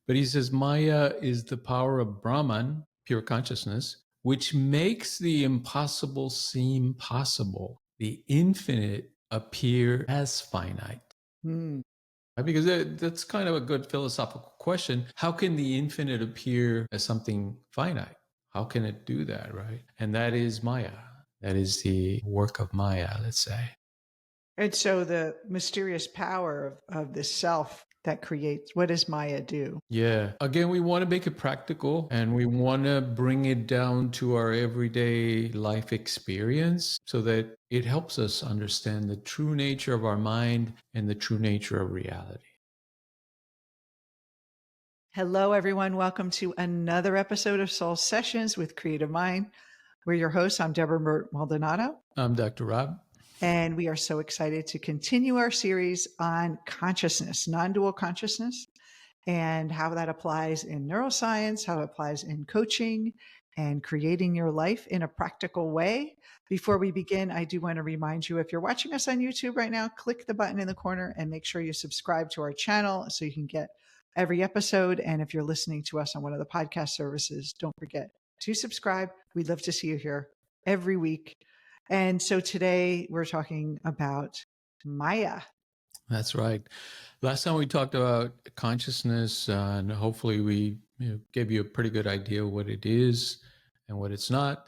But he says Maya is the power of Brahman, pure consciousness, which makes the impossible seem possible, the infinite appear as finite. Mm. Because that's kind of a good philosophical question. How can the infinite appear as something finite? How can it do that, right? And that is Maya. That is the work of Maya, let's say. And so the mysterious power of the self that creates, what does Maya do? Yeah. Again, we want to make it practical and we want to bring it down to our everyday life experience so that it helps us understand the true nature of our mind and the true nature of reality. Hello, everyone. Welcome to another episode of Soul Sessions with CreativeMind. We're your hosts. I'm Debra Maldonado. I'm Dr. Rob. And we are so excited to continue our series on consciousness, non-dual consciousness, and how that applies in neuroscience, how it applies in coaching, and creating your life in a practical way. Before we begin, I do want to remind you, if you're watching us on YouTube right now, click the button in the corner and make sure you subscribe to our channel so you can get every episode. And if you're listening to us on one of the podcast services, don't forget to subscribe. We'd love to see you here every week. And so today we're talking about Maya. That's right. Last time we talked about consciousness, and hopefully we gave you a pretty good idea of what it is and what it's not.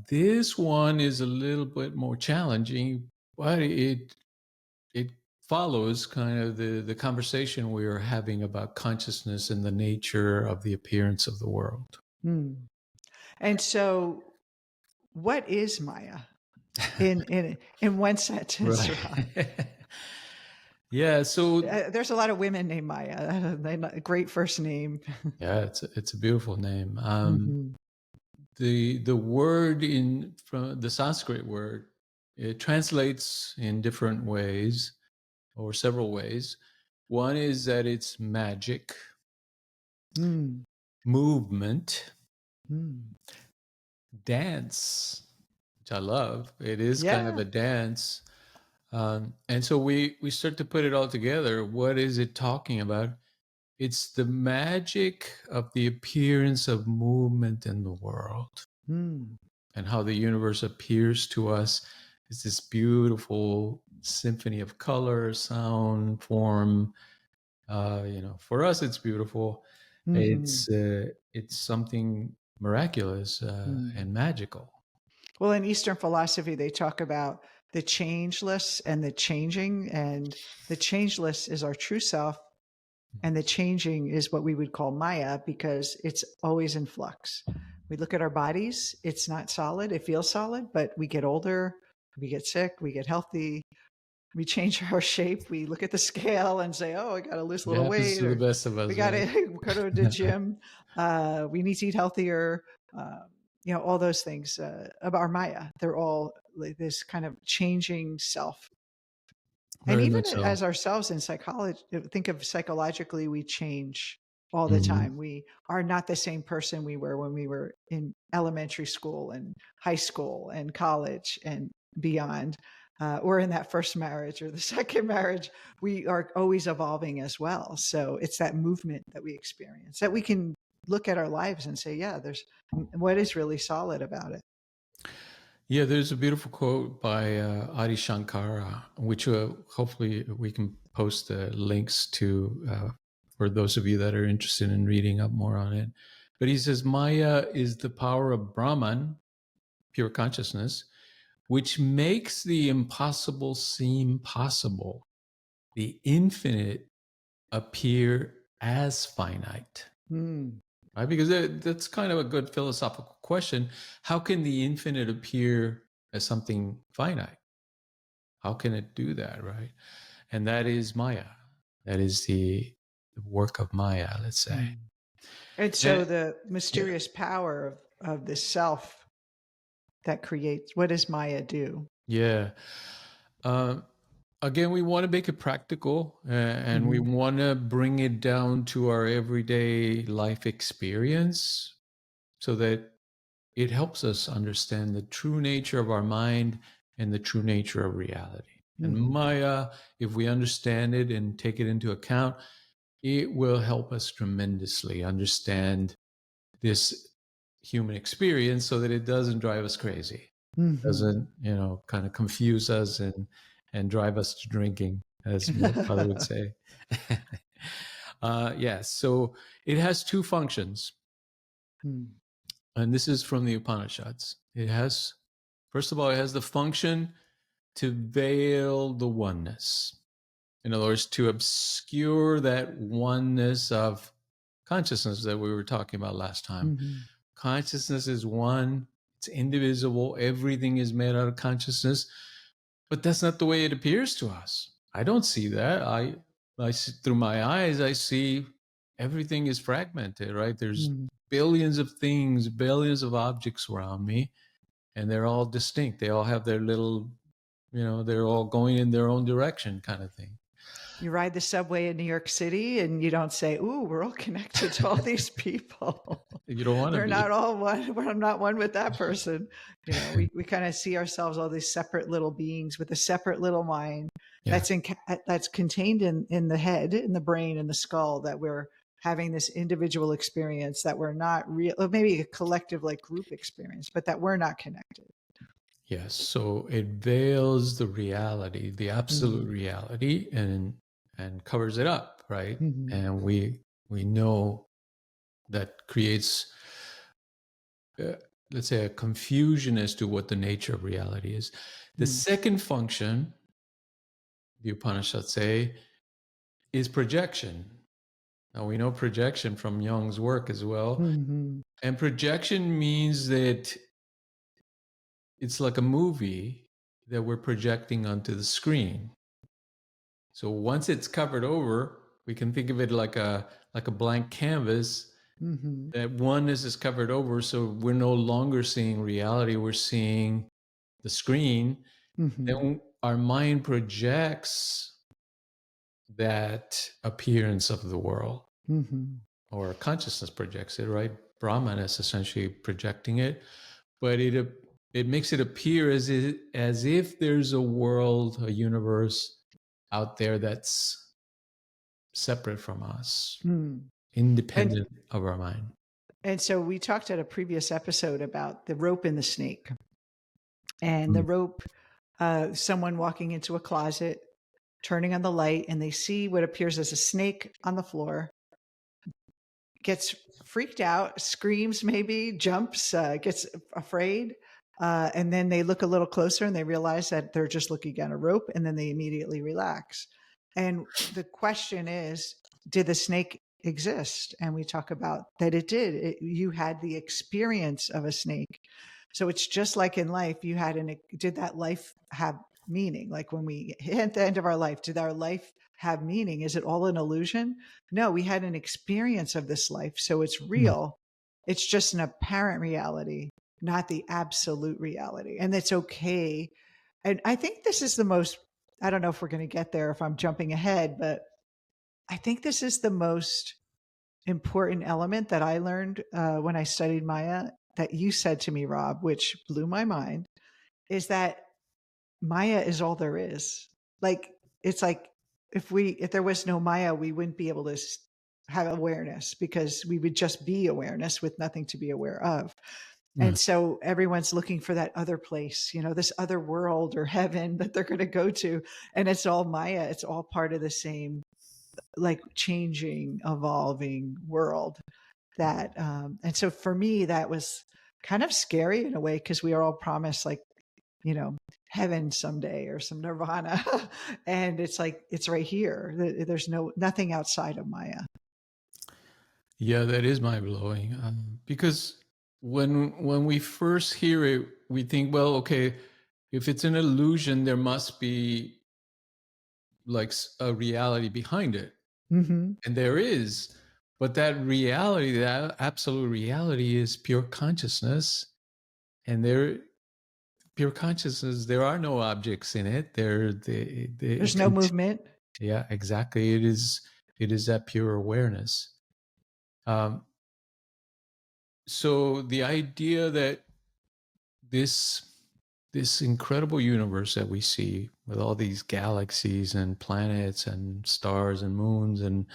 This one is a little bit more challenging, but it follows kind of the conversation we were having about consciousness and the nature of the appearance of the world. Hmm. And so what is Maya in one sentence? Right. Yeah. So There's a lot of women named Maya. Great first name. yeah, it's a beautiful name. Mhm. The word from the Sanskrit word, it translates in different ways or several ways. One is that it's magic, Mm. movement, Mm. dance, which I love. It is kind of Yeah. a dance. And so we start to put it all together. What is it talking about? It's the magic of the appearance of movement in the world Mm. and how the universe appears to us is this beautiful symphony of color, sound, form. For us, it's beautiful. Mhm. It's something miraculous Mm. and magical. Well, in Eastern philosophy, they talk about the changeless and the changing, and the changeless is our true self, and the changing is what we would call Maya because it's always in flux. We look at our bodies, it's not solid, it feels solid, but we get older, we get sick, we get healthy, we change our shape. We look at the scale and say, oh, I got to lose a It little happens weight, to the or best of we us, got right? to go to the gym. We need to eat healthier. All those things about our Maya. They're all like this kind of changing self. And Very even much so. as ourselves in psychology, think of psychologically, we change all the Mhm. time. We are not the same person we were when we were in elementary school and high school and college and beyond, or in that first marriage or the second marriage. We are always evolving as well. So it's that movement that we experience that we can look at our lives and say, yeah, there's what is really solid about it. Yeah, there's a beautiful quote by Adi Shankar, which hopefully we can post the links to for those of you that are interested in reading up more on it. But he says, Maya is the power of Brahman, pure consciousness, which makes the impossible seem possible, the infinite appear as finite. Mm. Right? Because that's kind of a good philosophical question. How can the infinite appear as something finite? How can it do that, right? And that is Maya. That is the work of Maya, let's say. Mm. And so And, the yeah. mysterious power of the self that creates, what does Maya do? Yeah. Um, Again, we want to make it practical and we Mhm. want to bring it down to our everyday life experience so that it helps us understand the true nature of our mind and the true nature of reality. And Mhm. Maya, if we understand it and take it into account, it will help us tremendously understand this human experience so that it doesn't drive us crazy, Mm-hmm. doesn't, kind of confuse us and drive us to drinking, as my father would say. Yes, so it has two functions, Mm. and this is from the Upanishads. It has, first of all, it has the function to veil the oneness. In other words, to obscure that oneness of consciousness that we were talking about last time. Mhm. Consciousness is one, it's indivisible, everything is made out of consciousness, but that's not the way it appears to us. I don't see that. I see, through my eyes, I see everything is fragmented, right? There's Mhm. billions of things, billions of objects around me, and they're all distinct. They all have their little, they're all going in their own direction kind of thing. You ride the subway in New York City and you don't say, "Ooh, we're all connected to all these people." You don't want to They're be. not all one. I'm not one with that person. We kind of see ourselves all these separate little beings with a separate little mind Yeah. that's contained in the head, in the brain, in the skull, that we're having this individual experience that we're not real, or maybe a collective like group experience, but that we're not connected. Yes. So it veils the reality, the absolute Mm-hmm. reality, and covers it up, right? Mm-hmm. And we know that creates, uh, let's say, a confusion as to what the nature of reality is. The second function, the Upanishads say, is projection. Now we know projection from Jung's work as well. Mm-hmm. And projection means that it's like a movie that we're projecting onto the screen. So once it's covered over, we can think of it like a blank canvas. Mm-hmm. That oneness is covered over, so we're no longer seeing reality, we're seeing the screen. Mm-hmm. Then our mind projects that appearance of the world, Mm-hmm. or consciousness projects it, right? Brahman is essentially projecting it, but it makes it appear as if there's a world, a universe out there that's separate from us, Mm. And independent of our mind. and so we talked at a previous episode about the rope and the snake. And the Mm. rope, someone walking into a closet, turning on the light, and they see what appears as a snake on the floor, gets freaked out, screams, maybe jumps, gets afraid. And then they look a little closer and they realize that they're just looking at a rope, and then they immediately relax. And the question is, did the snake exist? And we talk about that it did. You had the experience of a snake. So it's just like in life, did that life have meaning? Like when we hit the end of our life, did our life have meaning? Is it all an illusion? No, we had an experience of this life. So it's Mm. real. It's just an apparent reality, not the absolute reality. And it's okay. And I think this is the most, I don't know if we're going to get there if I'm jumping ahead, but I think this is the most important element that I learned when I studied Maya that you said to me, Rob, which blew my mind, is that Maya is all there is. Like, it's like if there was no Maya, we wouldn't be able to have awareness because we would just be awareness with nothing to be aware of. Mm. And so everyone's looking for that other place, this other world or heaven that they're going to go to. And it's all Maya. It's all part of the same, like, changing, evolving world and so for me, that was kind of scary in a way because we are all promised, like, you know, heaven someday or some nirvana. And it's like, it's right here. There's nothing outside of Maya. Yeah, that is mind blowing. Because when we first hear it, we think, well, okay, if it's an illusion, there must be like a reality behind it, Mm-hmm. and there is. But that reality, that absolute reality, is pure consciousness, and pure consciousness. There are no objects in it. There's no movement. Yeah, exactly. It is that pure awareness. Um, so the idea that this this incredible universe that we see with all these galaxies and planets and stars and moons and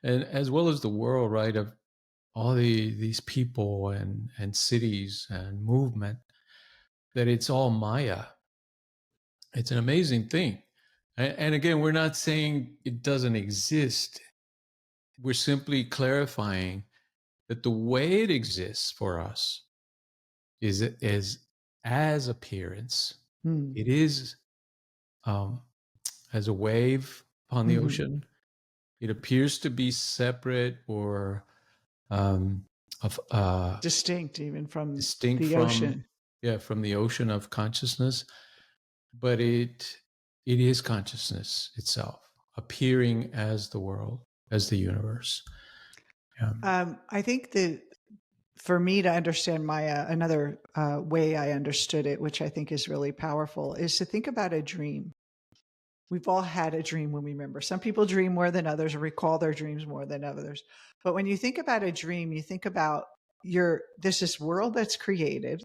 and as well as the world, right, of all these people and cities and movement, that it's all Maya. It's an amazing thing. And again, we're not saying it doesn't exist. We're simply clarifying that the way it exists for us is as appearance. Hmm. It is um, as a wave upon the Hmm. ocean. It appears to be separate or um, of Distinct even from distinct the from, ocean. yeah, from the ocean of consciousness, but it is consciousness itself appearing as the world, as the universe. Yeah. I think that for me to understand Maya, another way I understood it, which I think is really powerful, is to think about a dream. We've all had a dream when we remember. Some people dream more than others or recall their dreams more than others. But when you think about a dream, you think about there's this world that's created.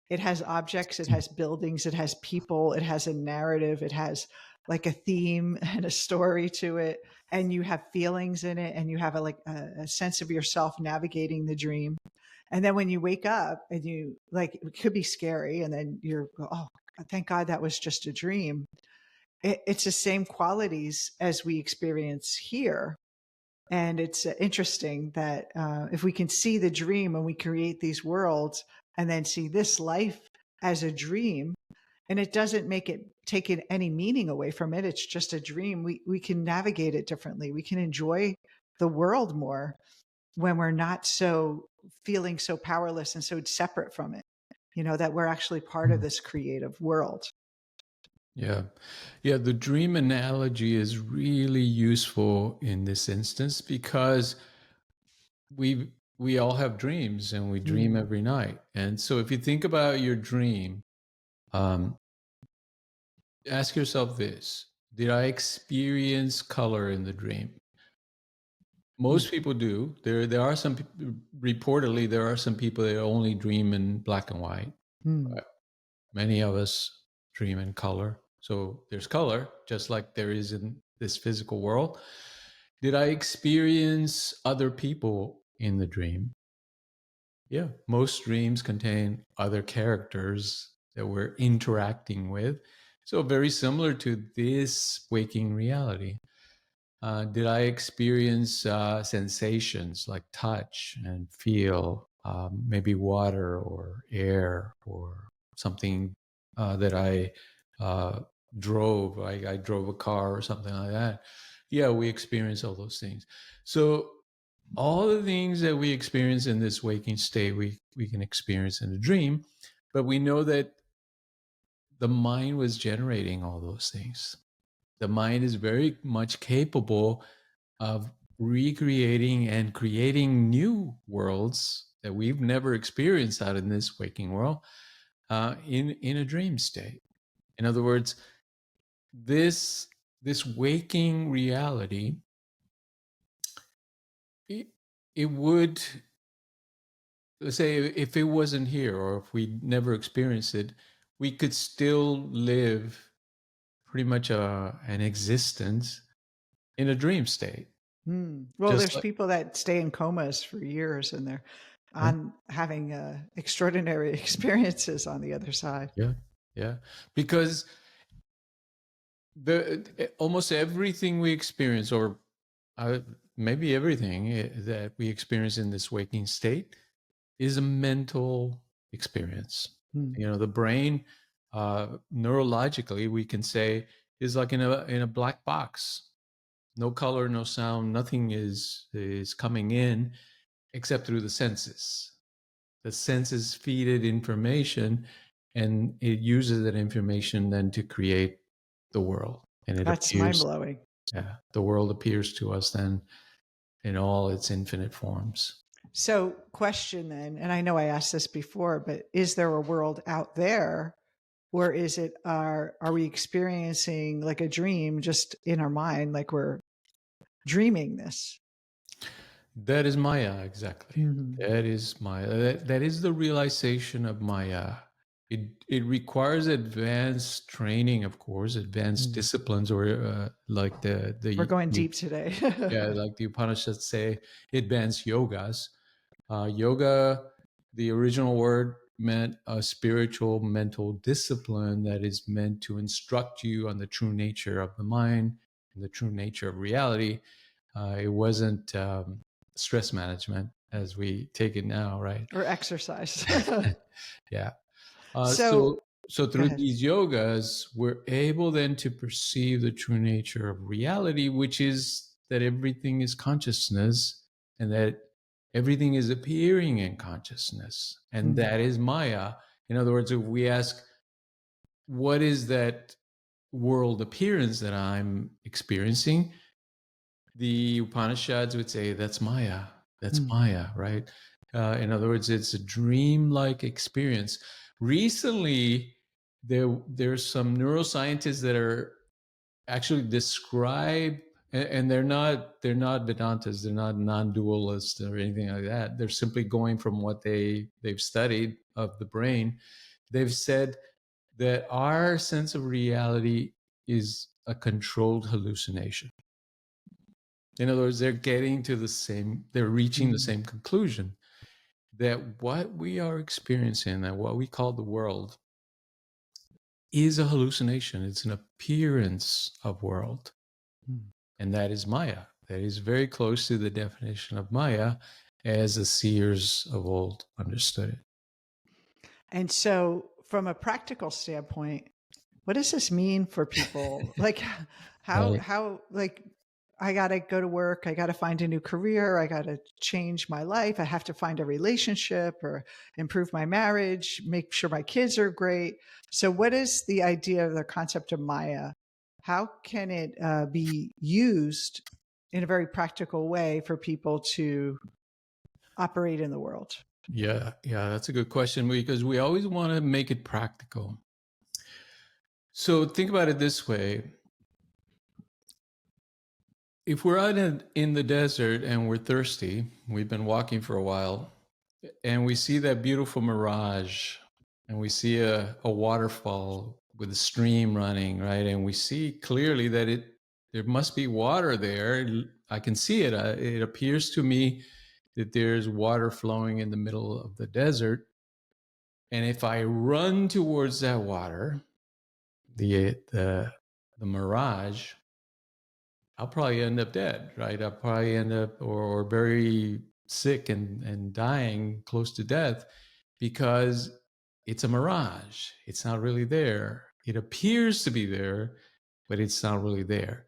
It has objects, it has buildings, it has people, it has a narrative, it has like a theme and a story to it. And you have feelings in it, and you have a sense of yourself navigating the dream. And then when you wake up and you like, it could be scary. And then oh, thank God that was just a dream. It's the same qualities as we experience here. And it's interesting that if we can see the dream and we create these worlds and then see this life as a dream, and it doesn't make it take it any meaning away from it. It's just a dream. We can navigate it differently. We can enjoy the world more when we're not so feeling so powerless and so separate from it, that we're actually part of this creative world. Yeah. Yeah. The dream analogy is really useful in this instance because we all have dreams and we dream Mm, every night. And so if you think about your dream, um, ask yourself this: did I experience color in the dream? mm, Most people do. There are some reportedly there are some people that only dream in black and white. mm. Many of us dream in color. So there's color, just like there is in this physical world. Did I experience other people in the dream? Yeah, most dreams contain other characters that we're interacting with. So, very similar to this waking reality. Did I experience sensations like touch and feel, maybe water or air or something that I uh, drove? I drove a car or something like that. Yeah, we experience all those things. So all the things that we experience in this waking state, we can experience in a dream, but we know that the mind was generating all those things. The mind is very much capable of recreating and creating new worlds that we've never experienced out in this waking world in a dream state. In other words, this waking reality, it, it would, let's say, if it wasn't here or if we never experienced it, we could still live pretty much an existence in a dream state, Well, just there's like, people that stay in comas for years and they're yeah, on having extraordinary experiences on the other side. yeah, yeah, because the almost everything we experience, or uh, maybe everything that we experience in this waking state, is a mental experience. Hmm. You know, the brain, neurologically, we can say, is like in a black box. No color, no sound, nothing is coming in except through the senses. The senses feed it information, and it uses that information then to create the world. And it That's mind appears, blowing. yeah, the world appears to us then in all its infinite forms. So, question then, and I know I asked this before, but is there a world out there, or is it are we experiencing like a dream just in our mind, like we're dreaming this? That is Maya, exactly. Hmm. That is Maya. That is the realization of Maya. It requires advanced training, of course, advanced Mm. disciplines, or like We're going the deep today. yeah, like the Upanishads say, advanced yogas. Yoga, the original word meant a spiritual mental discipline that is meant to instruct you on the true nature of the mind and the true nature of reality. It wasn't stress management as we take it now, right? Or exercise. Yeah. So So go through ahead. these yogas, we're able then to perceive the true nature of reality, which is that everything is consciousness and that everything is appearing in consciousness. And Mm, that is Maya. In other words, if we ask, what is that world appearance that I'm experiencing? The Upanishads would say, that's Maya. That's mm, Maya, right? In other words, it's a dream-like experience. Recently, there's some neuroscientists that are actually describe, and they're not Vedantas, they're not non-dualists or anything like that. They're simply going from what they've studied of the brain. They've said that our sense of reality is a controlled hallucination. In other words, they're reaching the mm, same conclusion that what we are experiencing, that what we call the world, is a hallucination. It's an appearance of world. mm. And that is Maya. That is very close to the definition of Maya as the seers of old understood it. And so, from a practical standpoint, what does this mean for people? Like, Right. like, I got to go to work. I got to find a new career. I got to change my life. I have to find a relationship or improve my marriage, make sure my kids are great. So, what is the idea of the concept of Maya? How can it be used in a very practical way for people to operate in the world? Yeah, that's a good question because we always want to make it practical. So think about it this way. If we're out in the desert and we're thirsty, we've been walking for a while, and we see that beautiful mirage, and we see a waterfall with a stream running, right? And we see clearly that there must be water there. I can see it. It appears to me that there's water flowing in the middle of the desert. And if I run towards that water, the mirage, I'll probably end up dead, right? I'll probably end up or very sick and dying close to death because it's a mirage. It's not really there. It appears to be there, but it's not really there.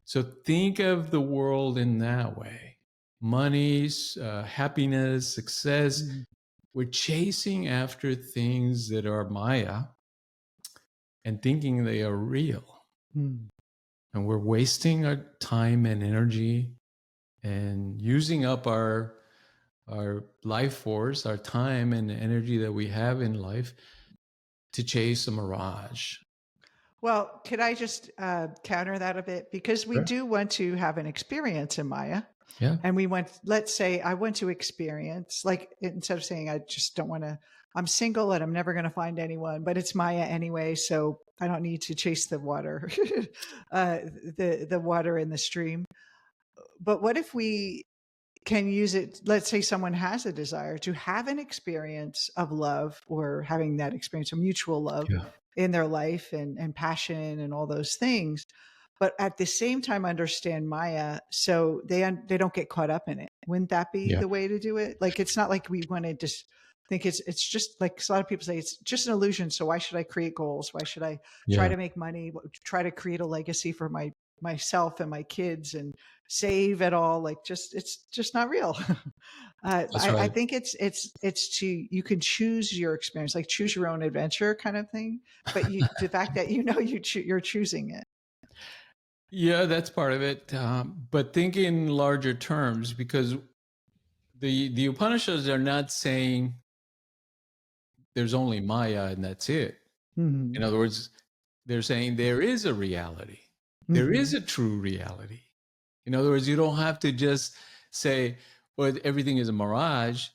So think of the world in that way. Money's, happiness, success. Mm, We're chasing after things that are Maya and thinking they are real. mm. And we're wasting our time and energy and using up our life force, our time and energy that we have in life to chase a mirage. Well, could I just counter that a bit? Because we Sure. do want to have an experience in Maya. Yeah. And we want, let's say I want to experience, like instead of saying I just don't want to, I'm single and I'm never going to find anyone, but it's Maya anyway. So I don't need to chase the water, the water in the stream. But what if we can use it? Let's say someone has a desire to have an experience of love or having that experience of mutual love Yeah. in their life and passion and all those things, but at the same time understand Maya so they don't get caught up in it. Wouldn't that be Yeah. the way to do it? Like, it's not like we want to just think it's just like a lot of people say it's just an illusion. So why should I create goals? Why should I try Yeah. to make money? Try to create a legacy for myself and my kids and save it all? Like, just it's just not real. That's I right. think it's to you can choose your experience, like choose your own adventure kind of thing. But the fact that you're choosing it. Yeah, that's part of it. But think in larger terms because the Upanishads are not saying there's only Maya and that's it. In Hmm. other words, they're saying there is a reality. There is Hmm. a true reality. In other words, you don't have to just say, well, everything is a mirage.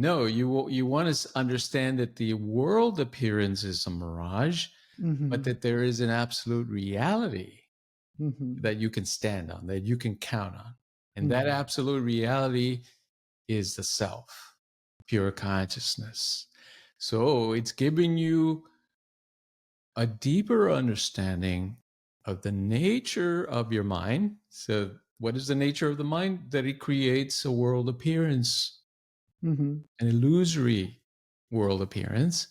No, you want to understand that the world appearance is a mirage, but Mm-hmm. that there is an absolute reality Mm-hmm. that you can stand on, that you can count on. And that Mm-hmm. absolute reality is the self, pure consciousness. So it's giving you a deeper understanding of the nature of your mind. So, what is the nature of the mind? That it creates a world appearance, Mm-hmm. an illusory world appearance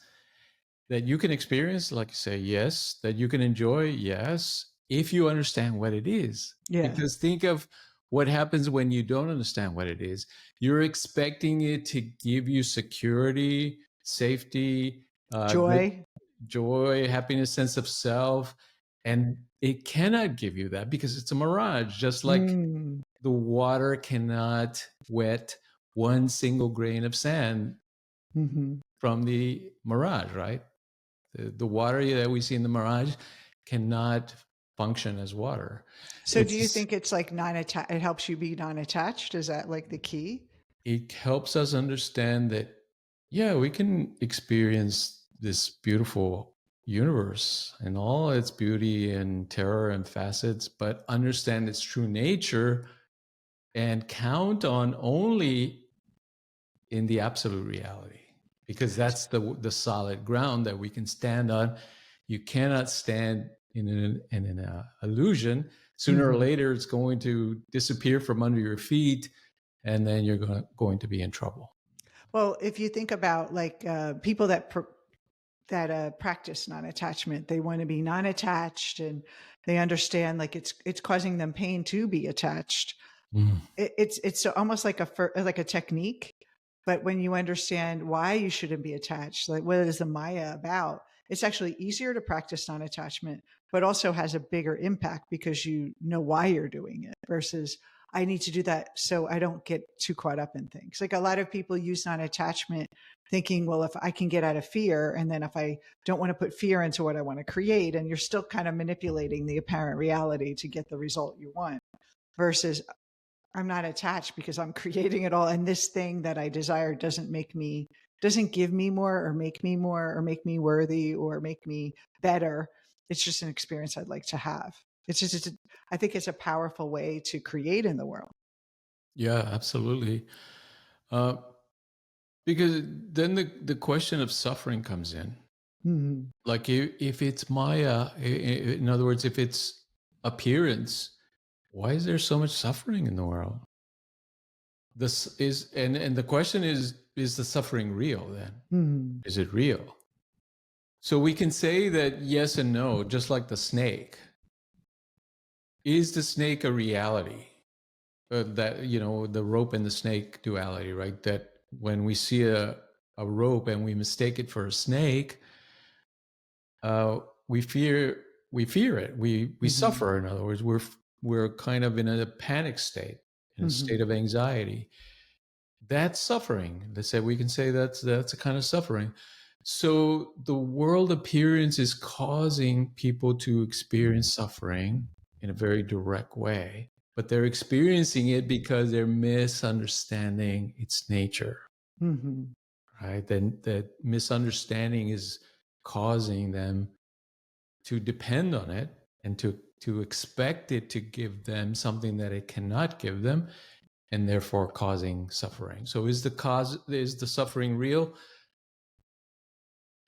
that you can experience, like you say, yes, that you can enjoy, yes, if you understand what it is. Yeah. Because think of what happens when you don't understand what it is. You're expecting it to give you security, safety, good Joy. joy, happiness, sense of self. And it cannot give you that because it's a mirage, just like Mm. the water cannot wet one single grain of sand Mm-hmm. from the mirage, right? The water that we see in the mirage cannot function as water. So do you It's think it's like non-attached? It helps you be non-attached? Is that like the key? it helps us understand that yeah, we can experience this beautiful universe and all its beauty and terror and facets, but understand its true nature and count on only in the absolute reality, because that's the solid ground that we can stand on. You cannot stand in an illusion. Sooner or Mm-hmm. later, it's going to disappear from under your feet, and then you're going to be in trouble. Well, if you think about like people that practice non-attachment, they want to be non-attached, and they understand like it's causing them pain to be attached. Mm. It's almost like like a technique, but when you understand why you shouldn't be attached, like what is the Maya about, it's actually easier to practice non-attachment, but also has a bigger impact because you know why you're doing it versus I need to do that so I don't get too caught up in things. Like a lot of people use non-attachment thinking, well, if I can get out of fear, and then if I don't want to put fear into what I want to create, and you're still kind of manipulating the apparent reality to get the result you want versus I'm not attached because I'm creating it all. And this thing that I desire doesn't give me more or make me worthy or make me better. It's just an experience I'd like to have. I think it's a powerful way to create in the world. Yeah, absolutely. Uh, because then the question of suffering comes in. Mm-hmm. Like if it's Maya, in other words, if it's appearance, why is there so much suffering in the world? This is and the question is the suffering real then? Mm-hmm. Is it real? So we can say that yes and no, just like the snake. Is the snake a reality? That the rope and the snake duality, right? That when we see a rope and we mistake it for a snake, uh, we fear it. We Mm-hmm. suffer. In other words, we're kind of in a panic state, in a Mm-hmm. state of anxiety. That's suffering. Let's say we can say that's a kind of suffering. So the world appearance is causing people to experience suffering in a very direct way, but they're experiencing it because they're misunderstanding its nature, Mm-hmm. right? Then that misunderstanding is causing them to depend on it and to expect it to give them something that it cannot give them, and therefore causing suffering. So is the suffering real?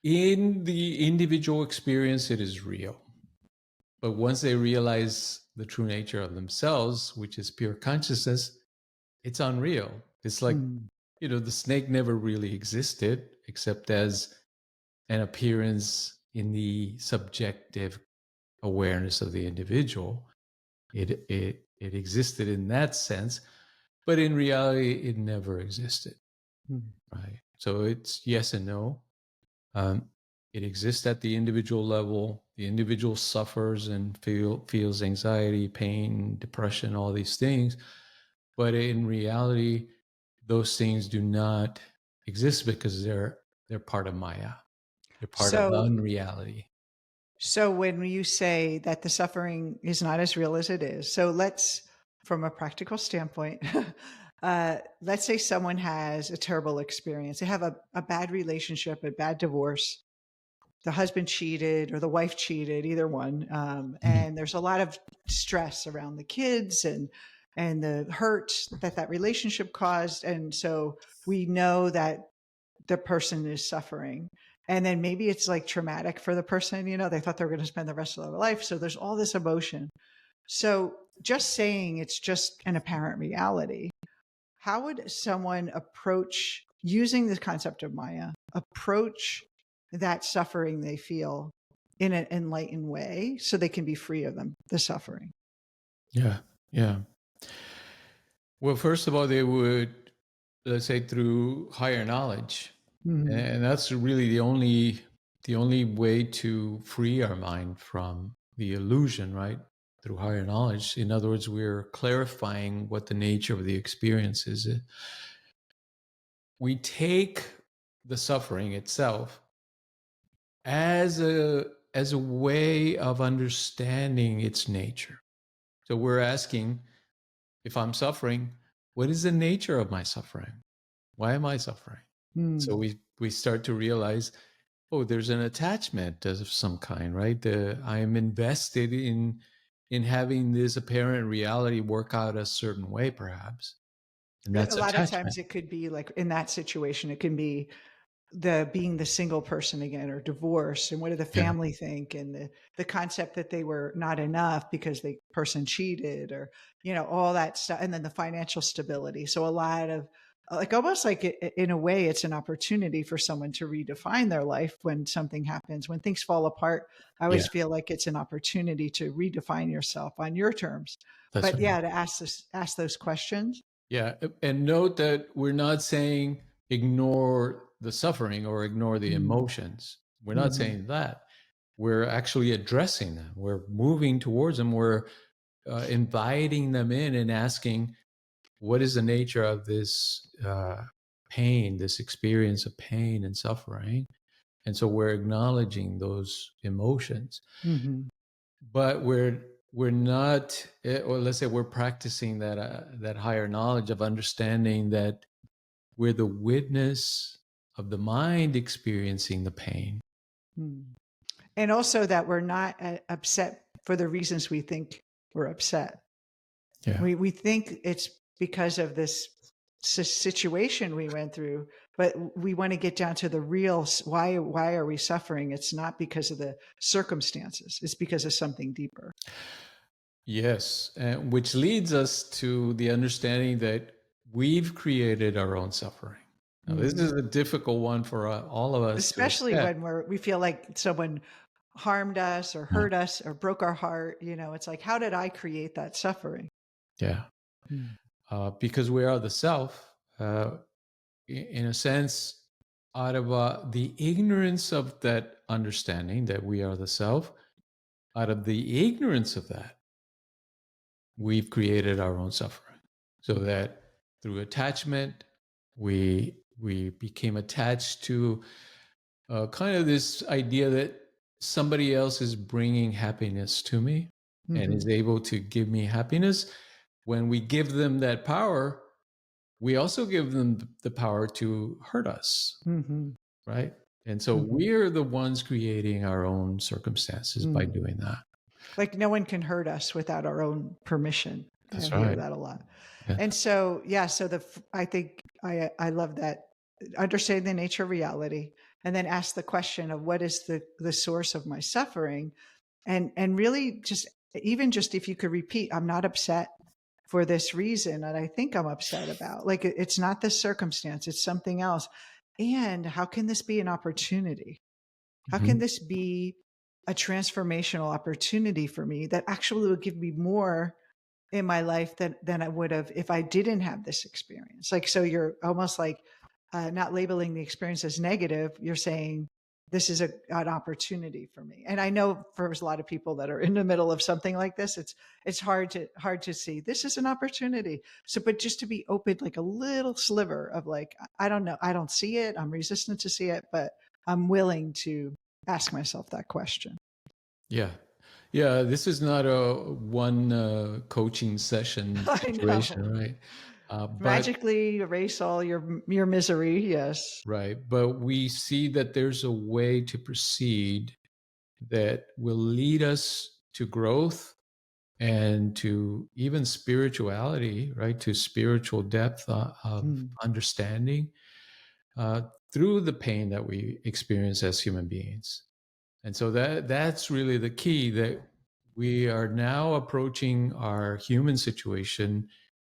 In the individual experience, it is real. But once they realize the true nature of themselves, which is pure consciousness, it's unreal. It's like, Mm-hmm. the snake never really existed except as an appearance in the subjective awareness of the individual. It existed in that sense, but in reality, it never existed. Right. So it's yes and no. Um, it exists at the individual level. The individual suffers and feels anxiety, pain, depression, all these things. But in reality, those things do not exist because they're part of Maya. They're part of So unreality. So when you say that the suffering is not as real as it is, so let's, from a practical standpoint, Let's say someone has a terrible experience. They have a bad relationship, a bad divorce. The husband cheated or the wife cheated, either one. Mhm. And there's a lot of stress around the kids and the hurt that that relationship caused. And so we know that the person is suffering. And then maybe it's like traumatic for the person, they thought they were going to spend the rest of their life. So there's all this emotion. So just saying it's just an apparent reality, how would someone approach using the concept of Maya, approach that suffering they feel in an enlightened way so they can be free of the suffering? Yeah, yeah. Well, first of all, they would, let's say, through higher knowledge, Mhm. and that's really the only way to free our mind from the illusion, right? Through higher knowledge. In other words, we're clarifying what the nature of the experience is. We take the suffering itself as a way of understanding its nature. So we're asking, if I'm suffering, what is the nature of my suffering? Why am I suffering? So Mm. we start to realize, oh, there's an attachment of some kind, right? I am invested in having this apparent reality work out a certain way, perhaps, and A that's lot of times attachment. it could be like in that situation, it can be the being the single person again or divorce and what do the Yeah, family think and the concept that they were not enough because the person cheated or all that stuff and then the financial stability, so a lot of like almost like in a way it's an opportunity for someone to redefine their life when something happens, when things fall apart. I yeah, always feel like it's an opportunity to redefine yourself on your terms, that's but right. yeah, to ask those questions. Yeah, and note that we're not saying ignore the suffering or ignore the Mm. emotions. We're not Mhm. saying that. We're actually addressing them. We're moving towards them. We're inviting them in and asking, what is the nature of this pain, this experience of pain and suffering? And so we're acknowledging those emotions, Mhm. but we're not, or let's say we're practicing that higher knowledge of understanding that we're the witness of the mind experiencing the pain. Mm. And also that we're not upset for the reasons we think we're upset. Yeah, We think it's because of this situation we went through, but we want to get down to the real why are we suffering? It's not because of the circumstances. It's because of something deeper. yes, which leads us to the understanding that we've created our own suffering. Now, this is Mm. a difficult one for all of us to Especially accept. when we feel like someone harmed us or Yeah, hurt us or broke our heart. It's like, how did I create that suffering? yeah. Mm. Because we are the self, in a sense, out of the ignorance of that understanding that we are the self, out of the ignorance of that, we've created our own suffering. So that through attachment, we became attached to kind of this idea that somebody else is bringing happiness to me and Mhm. is able to give me happiness. When we give them that power, we also give them the power to hurt us, Mhm. right? And so Mhm. we're the ones creating our own circumstances by Mm. doing that. Like no one can hurt us without our own permission. I That's hear right. that a lot. Yeah. And so, yeah, so I think I love that. Understand the nature of reality and then ask the question of what is the source of my suffering, and really just even just if you could repeat, I'm not upset for this reason and I think I'm upset about, like it's not this circumstance, it's something else. And how can this be an opportunity? How can Mhm. this be a transformational opportunity for me that actually will give me more in my life than I would have if I didn't have this experience? Like, so you're almost like not labeling the experience as negative. You're saying this is an opportunity for me. And I know for a lot of people that are in the middle of something like this, it's hard to see this is an opportunity. So, but just to be open, like a little sliver of like, I don't know, I don't see it. I'm resistant to see it, but I'm willing to ask myself that question. Yeah. Yeah. This is not a one coaching session I situation, know. right? But Magically erase all your misery. Yes. right, but we see that there's a way to proceed that will lead us to growth and to even spirituality, right? To spiritual depth of Mm, understanding uh, through the pain that we experience as human beings. And so that's really the key, that we are now approaching our human situation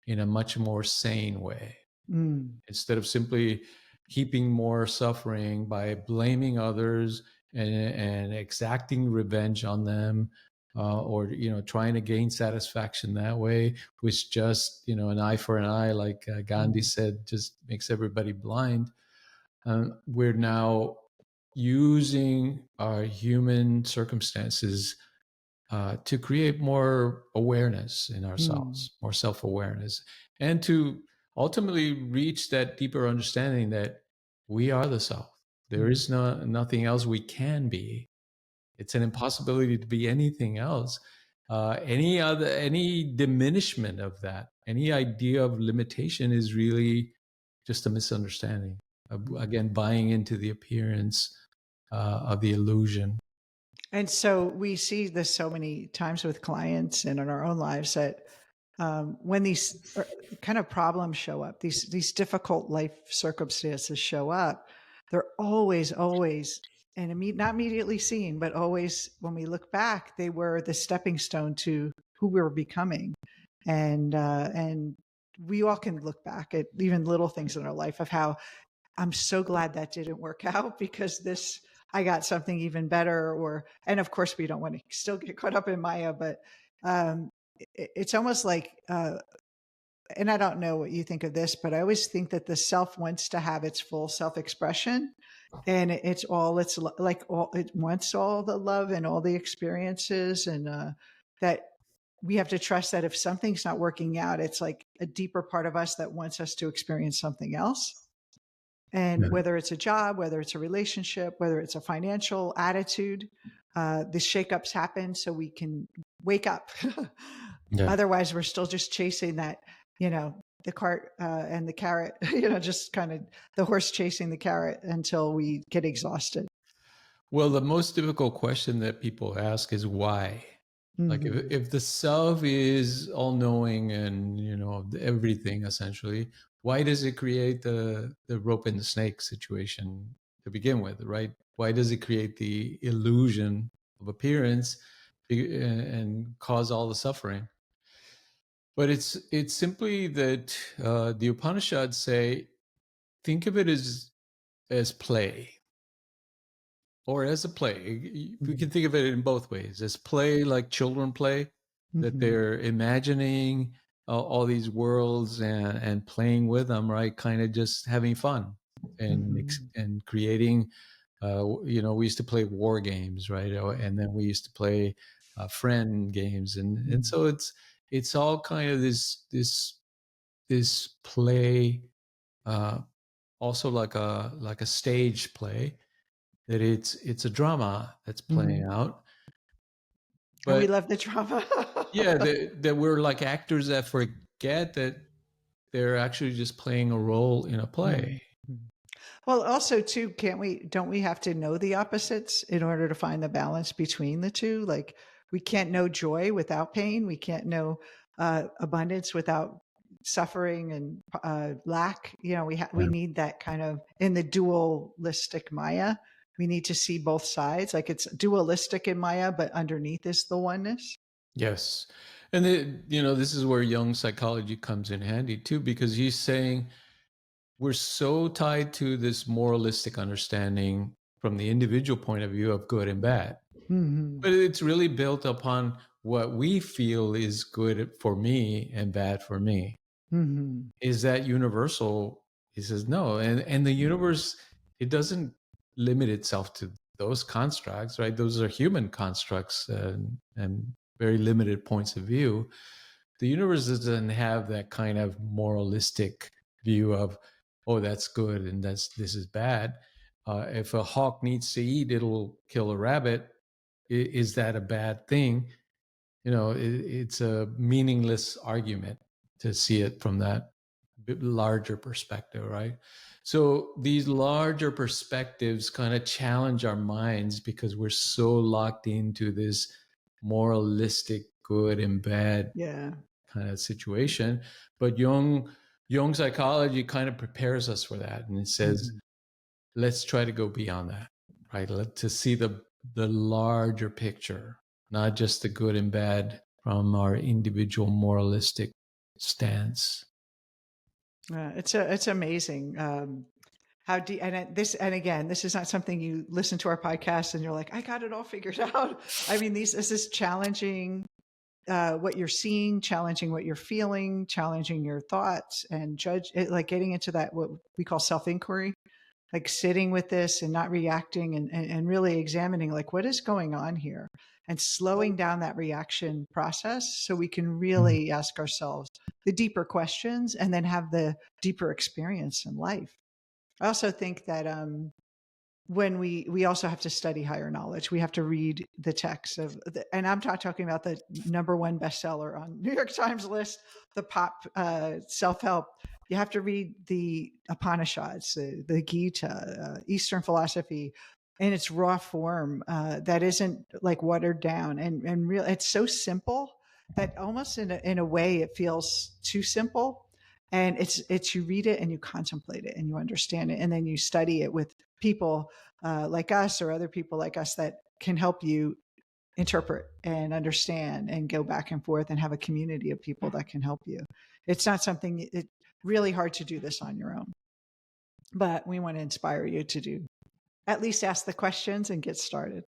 in a much more sane way, mm, instead of simply heaping more suffering by blaming others and exacting revenge on them, or trying to gain satisfaction that way, which just an eye for an eye, like Gandhi mm, said, just makes everybody blind. We're now using our human circumstances to create more awareness in mm, ourselves, more self awareness, and to ultimately reach that deeper understanding that we are the self. There mm, is nothing else we can be. It's an impossibility to be anything else. Any diminishment of that, any idea of limitation is really just a misunderstanding. mm. Again, buying into the appearance of the illusion. And so we see this so many times with clients and in our own lives that when these kind of problems show up, these difficult life circumstances show up, they're always, and not immediately seen, but always when we look back, they were the stepping stone to who we were becoming, and we all can look back at even little things in our life of how I'm so glad that didn't work out because this I got something even better. Or and of course we don't want to still get caught up in Maya, but it's almost like and I don't know what you think of this, but I always think that the self wants to have its full self expression, and like all it wants all the love and all the experiences, and that we have to trust that if something's not working out, it's like a deeper part of us that wants us to experience something else. And Yeah. whether it's a job, whether it's a relationship, whether it's a financial attitude, the shakeups happen so we can wake up. Yeah. Otherwise, we're still just chasing that, the cart and the carrot, just kind of the horse chasing the carrot until we get exhausted. Well, the most difficult question that people ask is why. Like Hmm. if the self is all knowing and everything essentially, why does it create the rope and the snake situation to begin with, right? Why does it create the illusion of appearance and cause all the suffering? But it's simply that the Upanishads say, think of it as play, or as a play. We Hmm. can think of it in both ways: as play, like children play, that Hmm. they're imagining all these worlds and playing with them, right? Kind of just having fun Hmm. and creating. We used to play war games, right? And then we used to play friend games, and so it's all kind of this play, uh, also like a stage play, that it's a drama that's playing Hmm. out. And we But love the drama. yeah, that we're like actors that forget that they're actually just playing a role in a play. Mhm. Well, also too, don't we have to know the opposites in order to find the balance between the two? Like we can't know joy without pain. We can't know abundance without suffering and lack. We Yeah. need that kind of in the dualistic Maya. We need to see both sides. Like it's dualistic in Maya, but underneath is the oneness. Yes. And this is where Jung psychology comes in handy too, because he's saying we're so tied to this moralistic understanding from the individual point of view of good and bad. Hmm. But it's really built upon what we feel is good for me and bad for me. Hmm. Is that universal? He says no. And the universe, it doesn't limit itself to those constructs, right? Those are human constructs and very limited points of view. The universe doesn't have that kind of moralistic view of, oh, that's good and this is bad. If a hawk needs to eat, it'll kill a rabbit. Is that a bad thing? It's a meaningless argument to see it from that larger perspective, right? So these larger perspectives kind of challenge our minds because we're so locked into this moralistic good and bad Yeah. kind of situation. But Jung psychology kind of prepares us for that, and it says, Mhm. let's try to go beyond that, right? To see the larger picture, not just the good and bad from our individual moralistic stance. It's amazing. How deep, this, and again, this is not something you listen to our podcast and you're like, I got it all figured out. I mean, this is challenging what you're seeing, challenging what you're feeling, challenging your thoughts, and judge it, like getting into that what we call self inquiry, like sitting with this and not reacting, and really examining like what is going on here, and slowing down that reaction process so we can Mhm. really ask ourselves the deeper questions and then have the deeper experience in life. I also think that when we also have to study higher knowledge, we have to read the text of and I'm not talking about the number one bestseller on New York Times list, the pop self-help. You have to read the Upanishads, the Gita, Eastern philosophy in its raw form, that isn't like watered down, and real. It's so simple that almost in a way it feels too simple. And it's you read it and you contemplate it and you understand it, and then you study it with people like us or other people like us that can help you interpret and understand and go back and forth and have a community of people that can help you. It's not something, it's really hard to do this on your own, but we want to inspire you to do, at least ask the questions and get started.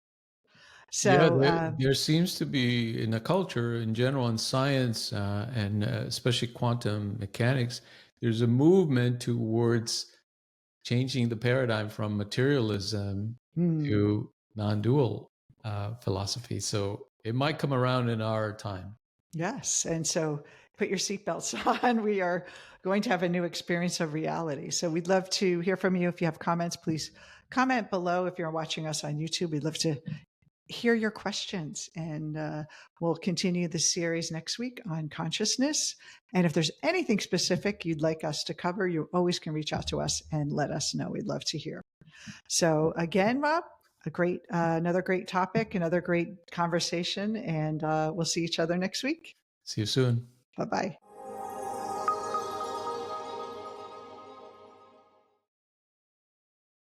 Yeah, So, there seems to be in the culture in general, in science, and especially quantum mechanics, there's a movement towards changing the paradigm from materialism hmm, to non-dual philosophy. So it might come around in our time. yes. And so put your seatbelts on. We are going to have a new experience of reality. So we'd love to hear from you. If you have comments, please comment below. If you're watching us on YouTube, we'd love to hear your questions. And we'll continue the series next week on consciousness. And if there's anything specific you'd like us to cover, you always can reach out to us and let us know. We'd love to hear. So again, Rob, another great topic, another great conversation, and we'll see each other next week. See you soon. Bye bye.